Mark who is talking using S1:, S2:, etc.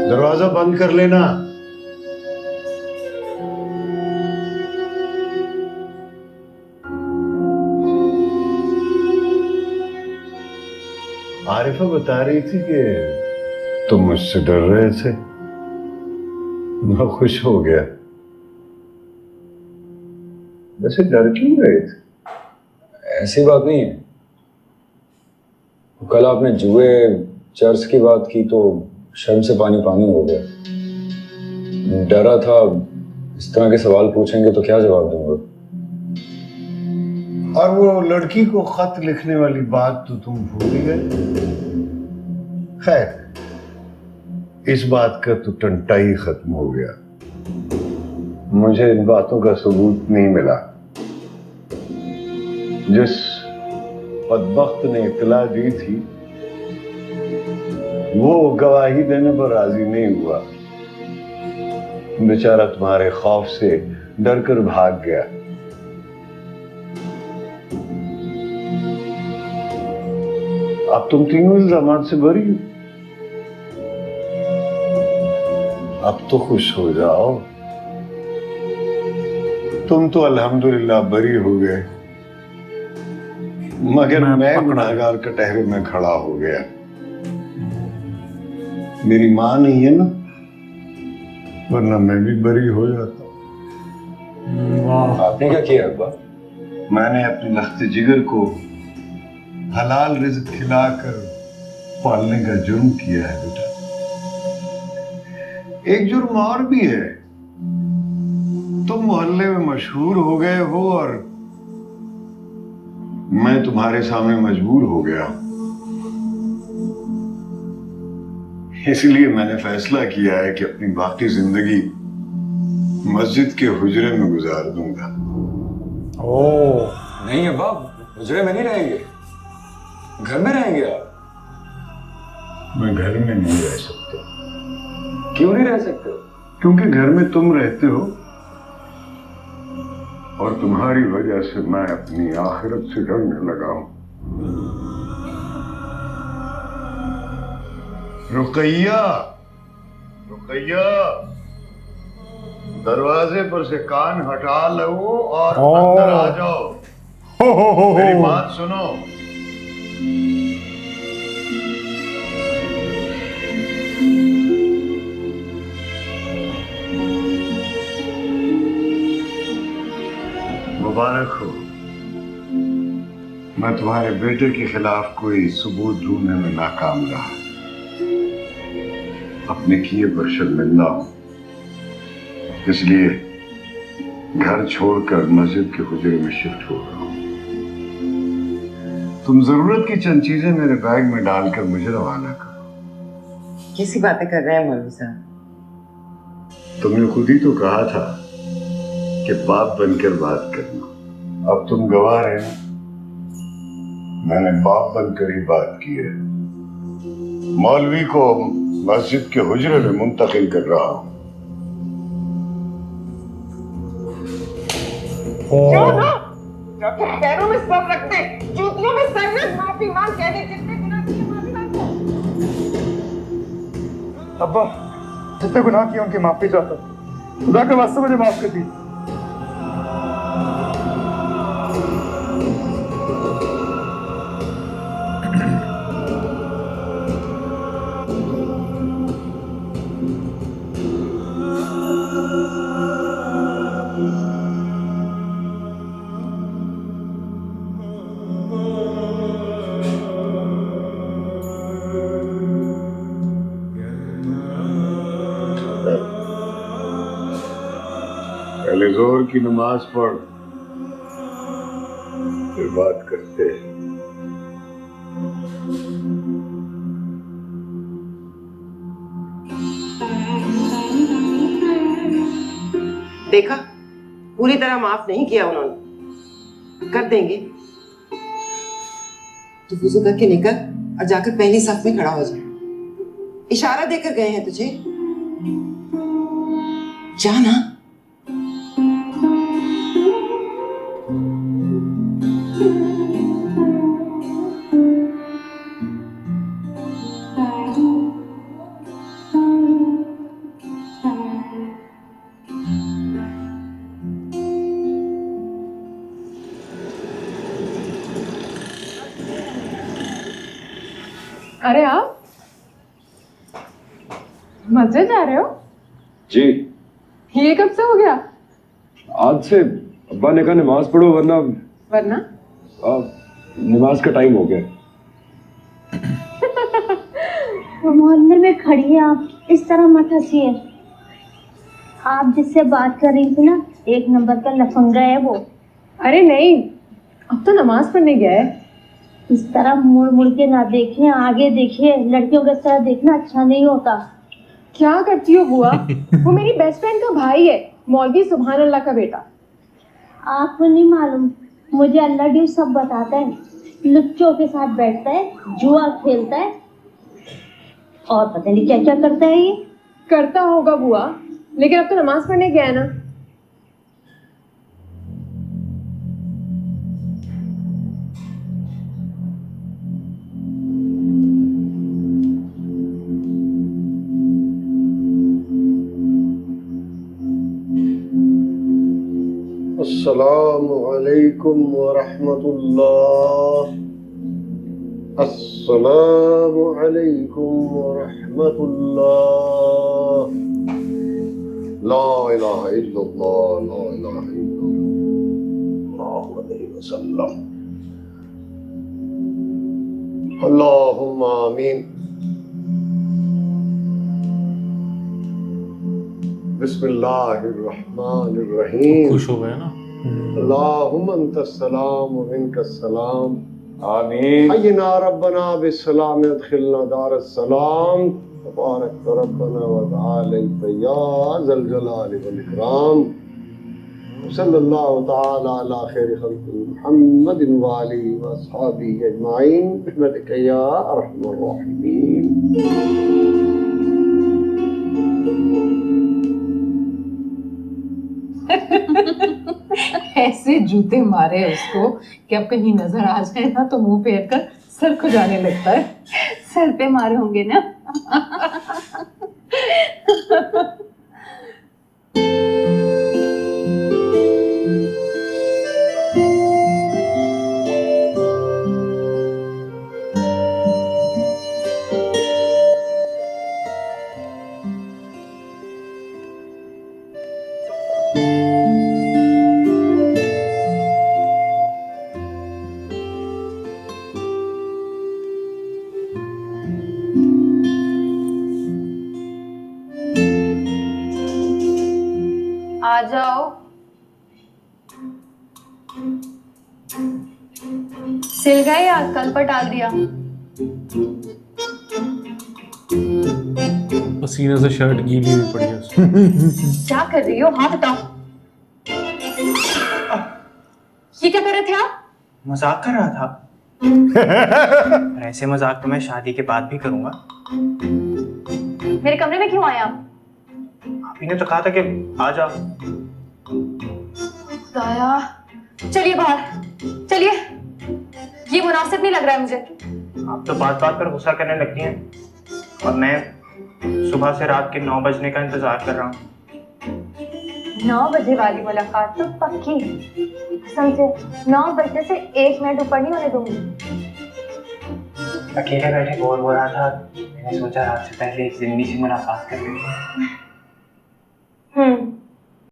S1: दरवाजा बंद कर लेना। आरिफा बता रही थी कि तुम मुझसे डर रहे थे। मैं खुश हो गया। वैसे डर क्यों रहे थे?
S2: ऐसी बात नहीं है। कल आपने जुए चर्च की बात की तो शर्म से पानी पानी हो गया। डरा था इस तरह के सवाल पूछेंगे तो क्या जवाब दूंगा।
S1: और वो लड़की को खत लिखने वाली बात तो तुम भूल ही गए। खैर, इस बात का तो टंटा ही खत्म हो गया। मुझे इन बातों का सबूत नहीं मिला। जिस बदबख्त ने इत्तला दी थी वो गवाही देने पर राजी नहीं हुआ। बेचारा तुम्हारे खौफ से डर कर भाग गया। अब तुम तीनों इल्जामात से बरी हो। अब तो खुश हो जाओ। तुम तो अल्हम्दुलिल्लाह बरी हो गए, मगर मैं गुनाहगार कटहरे में खड़ा हो गया। मेरी मां नहीं है ना, वरना मैं भी बरी हो जाता।
S2: आपने क्या किया अब्बा?
S1: मैंने अपने लख्त जिगर को हलाल रिज़्क खिलाकर पालने का जुर्म किया है बेटा। एक जुर्म और भी है। तुम मोहल्ले में मशहूर हो गए हो और मैं तुम्हारे सामने मजबूर हो गया। इसलिए मैंने फैसला किया है कि अपनी बाकी जिंदगी मस्जिद के हुजरे में गुजार दूंगा।
S2: ओह नहीं अब्बा, हुजरे में नहीं रहेंगे, घर में रहेंगे आप।
S1: मैं घर में नहीं रह सकता।
S2: क्यों नहीं रह सकते?
S1: क्योंकि घर में तुम रहते हो और तुम्हारी वजह से मैं अपनी आखिरत से डरने लगा हूं। रुकैया, रुकैया, दरवाजे पर से कान हटा लो और अंदर आ जाओ। मेरी बात सुनो। मुबारक हो। मैं तुम्हारे बेटे के खिलाफ कोई सबूत ढूंढने में नाकाम रहा। अपने किए पर शर्मिंदा हूं, इसलिए घर छोड़कर मस्जिद के हुजरे में शिफ्ट हो रहा हूं। तुम जरूरत की चंद चीजें मेरे बैग में डालकर मुझे रवाना करो।
S3: कैसी बातें कर रहे हैं मौलवी साहब?
S1: तुमने खुद ही तो कहा था कि बाप बनकर बात करना। अब तुम गवाह रहे ना, मैंने बाप बनकर ही बात की है। मौलवी को मस्जिद के हुजरे में मुंतकिल कर रहा हूं।
S3: जाके पैरों में सर रख दे, जूतियों में सर रख, माफी मांग, कह दे जितने गुनाह किए माफी मांग।
S4: अब्बा, जितने गुनाह किए उनकी माफी चाहता हूं। खुदा के वास्ते मुझे माफ कर दी।
S1: पहले जोर की नमाज पढ़, फिर बात करते हैं।
S3: देखा, पूरी तरह माफ नहीं किया उन्होंने। कर देंगे तो वुजू करके निकल और जाकर पहली सफ में खड़ा हो जा। इशारा देकर गए हैं तुझे, जाना।
S5: अरे आप मस्जिद जा रहे हो?
S2: जी,
S5: ये कब से हो गया?
S2: आज से अब्बा ने कहा नमाज पढ़ो वरना
S5: वरना
S2: नमाज का टाइम हो गया।
S6: मोहल्ले में खड़ी है आप, इस तरह मत हंसिए। आप जिससे बात कर रही थी ना, एक नंबर का लफंगा है वो।
S5: अरे नहीं, अब तो नमाज पढ़ने गया है।
S6: इस तरह मुड़ मुड़ के ना देखिए, आगे देखिए। लड़कियों के तरह देखना अच्छा नहीं होता।
S5: क्या करती हो बुआ? वो मेरी बेस्ट फ्रेंड का भाई है, मौलवी सुभान अल्लाह का बेटा।
S6: आपको नहीं मालूम, मुझे अल्लाह ड्यू सब बताता है। लुच्चों के साथ बैठता है, जुआ खेलता है और पता नहीं क्या क्या करता है ये।
S5: करता होगा बुआ, लेकिन अब तो नमाज पढ़ने गया है ना।
S1: अस्सलामु अलैकुम व रहमतुल्लाह। अस्सलामु अलैकुम व रहमतुल्लाह। ला इलाहा इल्लल्लाह, ला इलाहा इल्लल्लाह अलैहि वसल्लम। अल्लाहुम्मा आमीन। बिस्मिल्लाहिर्रहमानिर्रहीम।
S7: खुश हो गए ना?
S1: अल्लाहुम्मा अंतस्सलाम व मिनकस्सलाम।
S2: आमीन।
S1: हय्यिना रब्बना बिस्सलाम अदखिलना दारस्सलाम। तबारक रब्बना व तआला या ज़ल जलाली वल इकराम। सल्लल्लाहु तआला अला खैरि खल्क़ि मुहम्मदिन व आलिहि व अस्हाबिहि अजमाइन बिरहमतिका या अरहमर राहिमीन।
S8: ऐसे जूते मारे उसको कि अब कहीं नजर आ जाए ना तो मुंह फेर कर सर खुजाने लगता है।
S6: सर पे मारे होंगे ना।
S9: आ जाओ। सिल गए या कल पर डाल दिया?
S7: पसीने से शर्ट गीली हुई पड़ी है उसमें।
S9: क्या कर रही हो? हाथ हटाओ। ये क्या कर रहे थे आप?
S10: मजाक कर रहा था। ऐसे मजाक तो मैं शादी के बाद भी करूंगा।
S9: मेरे कमरे में क्यों आए आप?
S10: आपने तो कहा था कि आ जाओ।
S9: दाया, चलिए बाहर, चलिए। ये मुनासिब नहीं लग रहा है मुझे।
S10: आप तो बात बात पर गुस्सा करने लगती हैं और मैं सुबह से रात के 9 बजने का इंतजार कर रहा हूँ।
S9: 9 बजे वाली मुलाकात तो पक्की है। समझे? 9 बजे से 1 मिनट ऊपर नहीं होने दूंगी।
S10: अकेले बैठे बोर हो रहा था, मैंने सोचा रात से पहले एक जिंदगी से मुलाकात कर लेंगे।